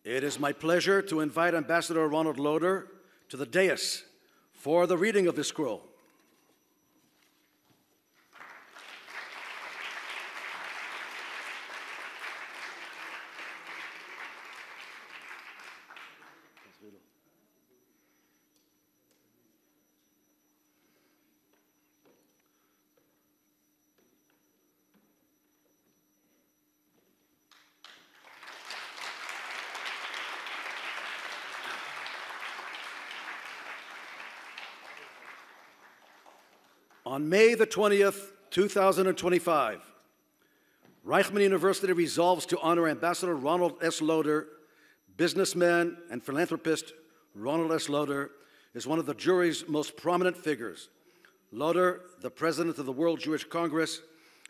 It is my pleasure to invite Ambassador Ronald Lauder to the dais for the reading of the scroll. On May the 20th, 2025, Reichman University resolves to honor Ambassador Ronald S. Lauder. Businessman and philanthropist Ronald S. Lauder is one of the jury's most prominent figures. Lauder, the president of the World Jewish Congress,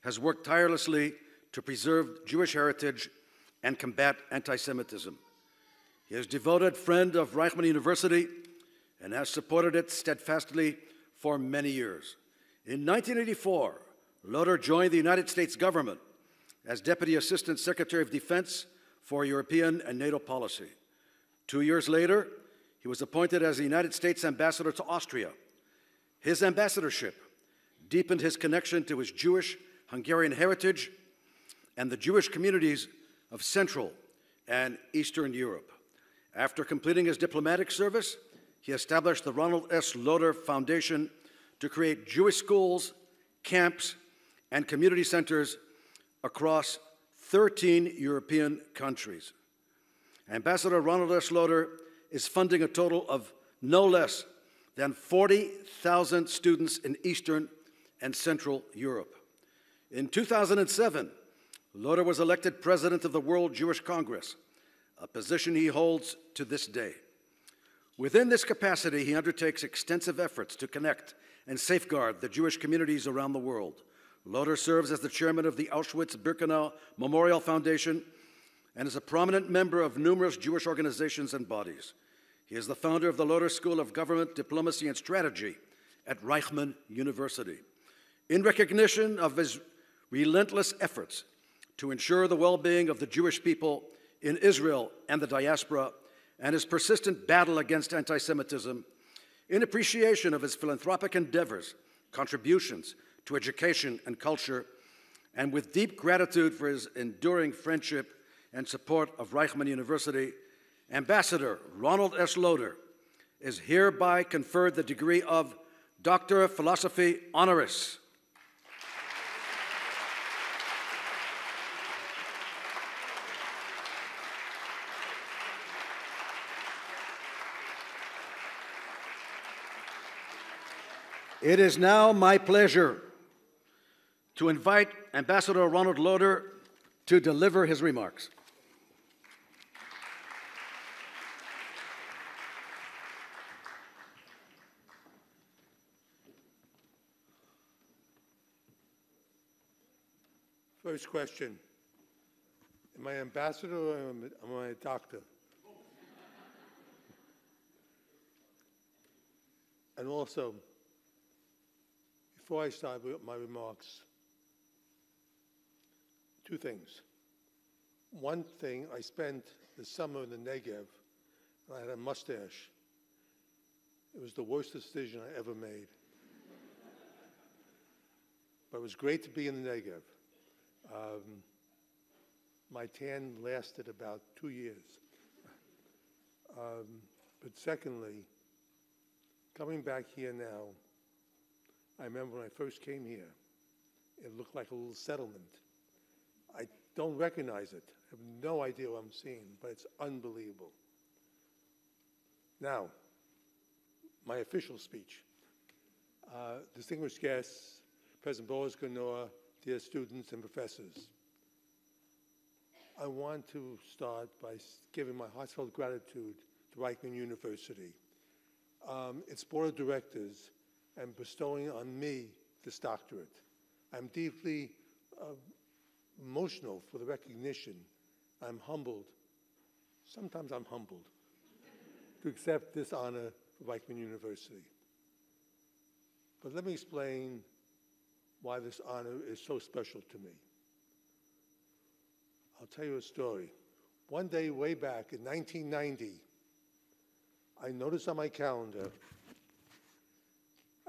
has worked tirelessly to preserve Jewish heritage and combat anti-Semitism. He is a devoted friend of Reichman University and has supported it steadfastly for many years. In 1984, Lauder joined the United States government as Deputy Assistant Secretary of Defense for European and NATO policy. 2 years later, he was appointed as the United States Ambassador to Austria. His ambassadorship deepened his connection to his Jewish Hungarian heritage and the Jewish communities of Central and Eastern Europe. After completing his diplomatic service, he established the Ronald S. Lauder Foundation to create Jewish schools, camps, and community centers across 13 European countries. Ambassador Ronald S. Lauder is funding a total of no less than 40,000 students in Eastern and Central Europe. In 2007, Lauder was elected president of the World Jewish Congress, a position he holds to this day. Within this capacity, he undertakes extensive efforts to connect and safeguard the Jewish communities around the world. Lauder serves as the chairman of the Auschwitz-Birkenau Memorial Foundation and is a prominent member of numerous Jewish organizations and bodies. He is the founder of the Lauder School of Government, Diplomacy, and Strategy at Reichman University. In recognition of his relentless efforts to ensure the well-being of the Jewish people in Israel and the diaspora, and his persistent battle against anti-Semitism, in appreciation of his philanthropic endeavors, contributions to education and culture, and with deep gratitude for his enduring friendship and support of Reichman University, Ambassador Ronald S. Lauder is hereby conferred the degree of Doctor of Philosophy Honoris. It is now my pleasure to invite Ambassador Ronald Lauder to deliver his remarks. First question, am I ambassador or am I a doctor? And also, before I start with my remarks, two things. One thing, I spent the summer in the Negev, and I had a mustache. It was the worst decision I ever made. But it was great to be in the Negev. My tan lasted about 2 years. But secondly, coming back here now, I remember when I first came here, it looked like a little settlement. I don't recognize it. I have no idea what I'm seeing, but it's unbelievable. Now, my official speech. Distinguished guests, President Boaz Ganor, dear students and professors, I want to start by giving my heartfelt gratitude to Reichman University, its board of directors, and bestowing on me this doctorate. I'm deeply emotional for the recognition. I'm humbled. Sometimes I'm humbled to accept this honor for Reichman University. But let me explain why this honor is so special to me. I'll tell you a story. one day way back in 1990, I noticed on my calendar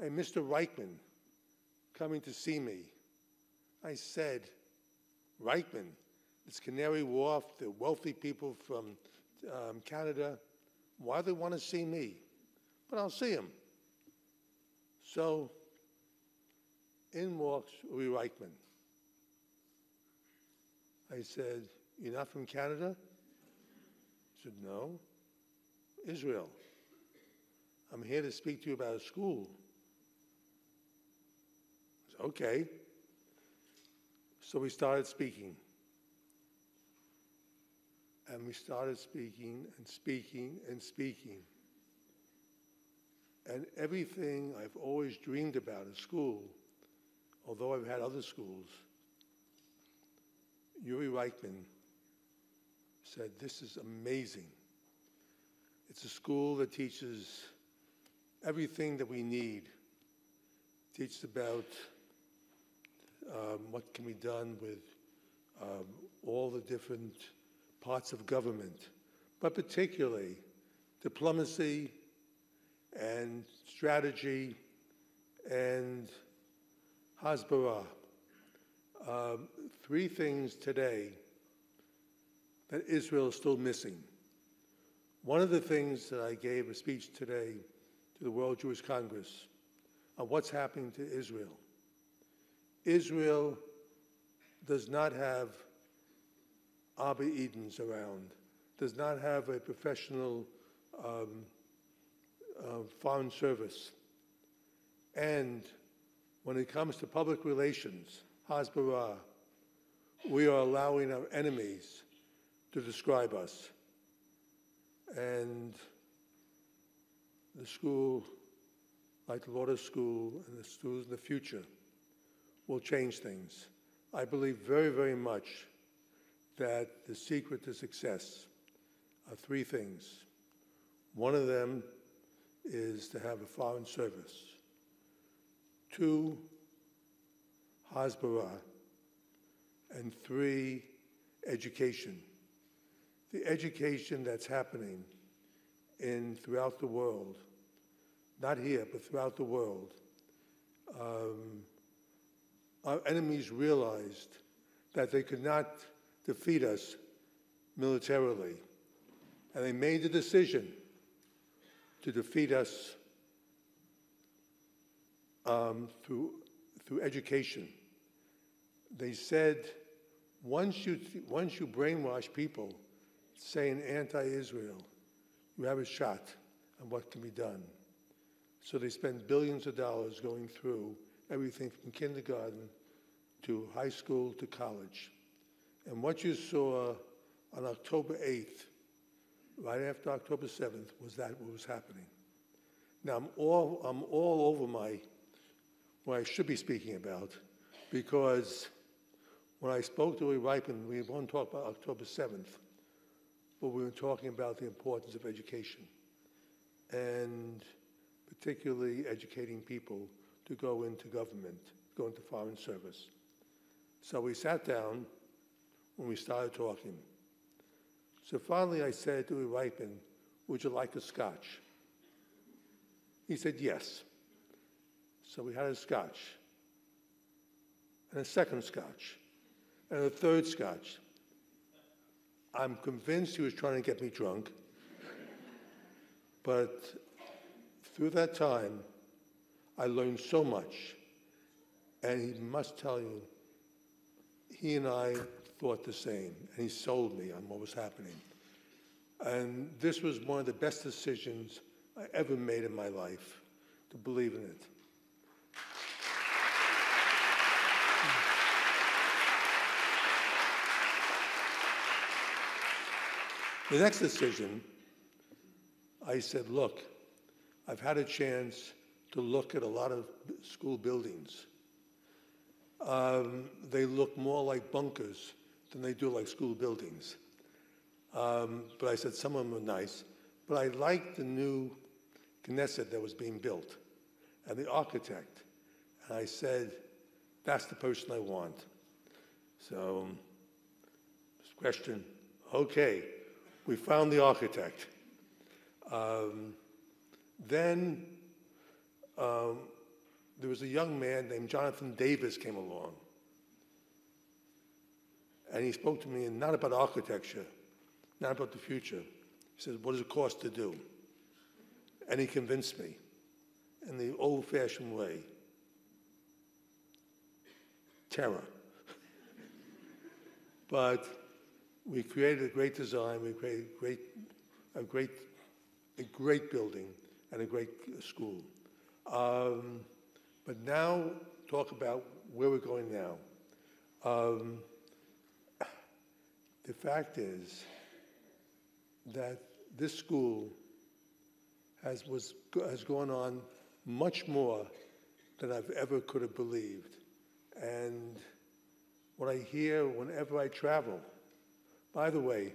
a Mr. Reichman coming to see me. I said, Reichman, it's Canary Wharf, the wealthy people from Canada, why do they want to see me? But I'll see him. So in walks Uri Reichman. I said, you're not from Canada? He said, no, Israel. I'm here to speak to you about a school. I said, okay. So we started speaking. And we started speaking and speaking and speaking. And everything I've always dreamed about in school, although I've had other schools, Uri Reichman said, this is amazing. It's a school that teaches everything that we need. It teaches about what can be done with all the different parts of government, but particularly diplomacy and strategy and hasbara. Three things today that Israel is still missing. One of the things that I gave a speech today to the World Jewish Congress on what's happening to Israel. Israel does not have Abba Edens around, does not have a professional foreign service. And when it comes to public relations, hasbara, we are allowing our enemies to describe us. And the school, like the Lauder School and the schools in the future, will change things. I believe very, very much that the secret to success are three things. One of them is to have a foreign service. Two, hasbara. And three, education. The education that's happening throughout the world, not here, but throughout the world, our enemies realized that they could not defeat us militarily, and they made the decision to defeat us through education. They said, once you brainwash people saying anti-Israel, you have a shot on what can be done. So they spend billions of dollars going through everything from kindergarten to high school to college. And what you saw on October 8th, right after October 7th, was that what was happening. Now, I'm all over what I should be speaking about, because when I spoke to Reichman, we won't talk about October 7th, but we were talking about the importance of education, and particularly educating people to go into government, go into foreign service. So we sat down when we started talking. So finally I said to Reichman, would you like a scotch? He said yes. So we had a scotch, and a second scotch, and a third scotch. I'm convinced he was trying to get me drunk, but through that time, I learned so much, and he must tell you, he and I thought the same, and he sold me on what was happening. And this was one of the best decisions I ever made in my life, to believe in it. The next decision, I said, look, I've had a chance to look at a lot of school buildings. They look more like bunkers than they do like school buildings. But I said some of them are nice. But I liked the new Knesset that was being built and the architect. And I said, that's the person I want. So, question, Okay, we found the architect. Then there was a young man named Jonathan Davis came along. And he spoke to me, and not about architecture, not about the future. He said, what does it cost to do? And he convinced me in the old-fashioned way. Terror. But we created a great design, we created a great building and a great school. But now, talk about where we're going now. The fact is that this school has gone on much more than I've ever could have believed. And what I hear whenever I travel, by the way,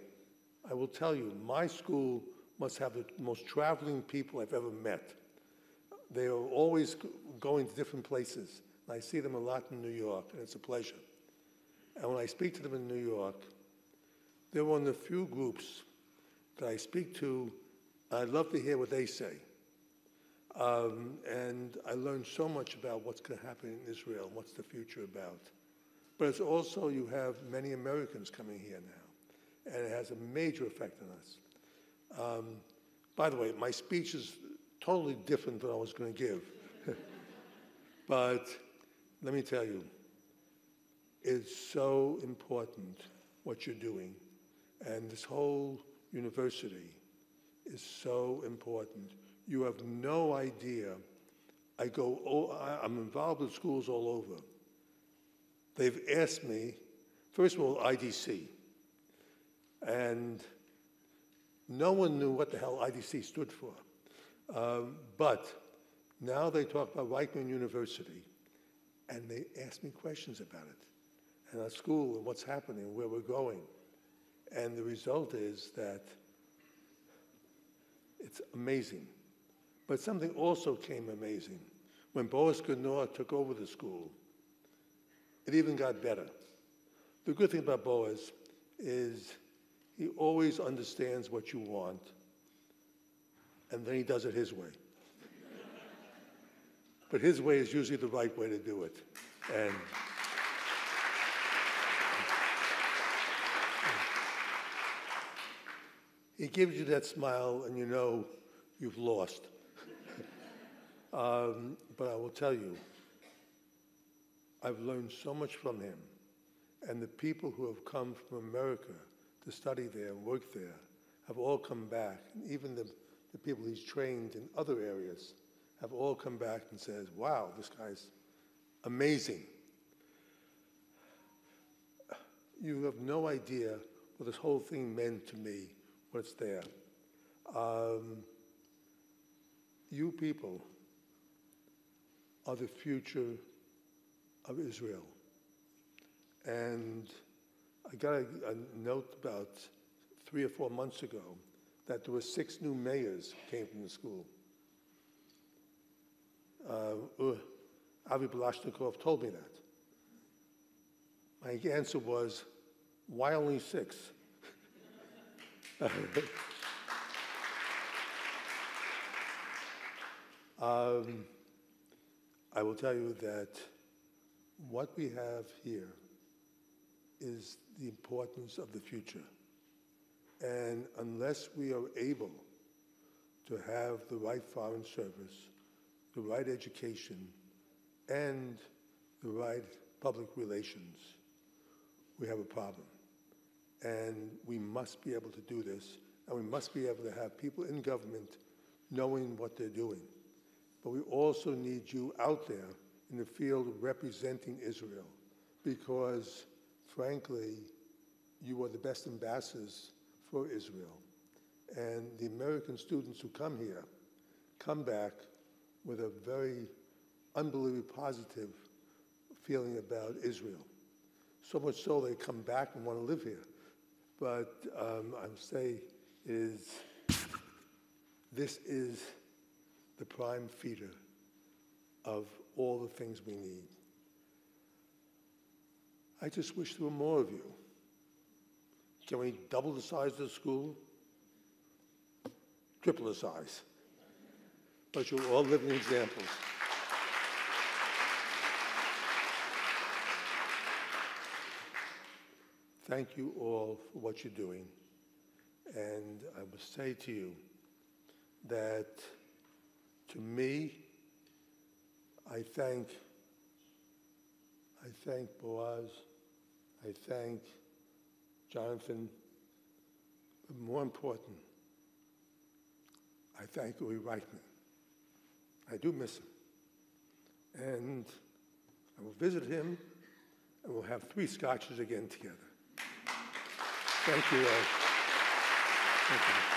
I will tell you, my school must have the most traveling people I've ever met. They are always going to different places. And I see them a lot in New York, and it's a pleasure. And when I speak to them in New York, they're one of the few groups that I speak to. I love to hear what they say. And I learned so much about what's going to happen in Israel, what's the future about. But it's also, you have many Americans coming here now, and it has a major effect on us. By the way, my speech is totally different than I was going to give. But let me tell you, it's so important what you're doing. And this whole university is so important. You have no idea. I'm involved with schools all over. They've asked me, first of all, IDC. And no one knew what the hell IDC stood for. But now they talk about Reichman University, and they ask me questions about it, and our school, and what's happening, and where we're going. And the result is that it's amazing. But something also came amazing. When Boaz Ganor took over the school, it even got better. The good thing about Boaz is he always understands what you want, and then he does it his way. But his way is usually the right way to do it. And he gives you that smile, and you know you've lost. But I will tell you, I've learned so much from him. And the people who have come from America to study there and work there have all come back. And even the people he's trained in other areas have all come back and says, wow, this guy's amazing. You have no idea what this whole thing meant to me, what's there. You people are the future of Israel. And I got a note about 3 or 4 months ago that there were 6 new mayors who came from the school. Avi Balashnikov told me that. My answer was, why only 6? I will tell you that what we have here is the importance of the future. And unless we are able to have the right foreign service, the right education, and the right public relations, we have a problem. And we must be able to do this, and we must be able to have people in government knowing what they're doing. But we also need you out there in the field representing Israel, because, frankly, you are the best ambassadors for Israel. And the American students who come here come back with a very unbelievably positive feeling about Israel. So much so they come back and want to live here. But I would say this is the prime feeder of all the things we need. I just wish there were more of you Can we double the size of the school? Triple the size. But you're all living examples. Thank you all for what you're doing. And I will say to you that, to me, I thank Boaz, I thank Jonathan, but more important, I thank Uri Reichman. I do miss him. And I will visit him, and we'll have 3 scotches again together. Thank you all. Thank you.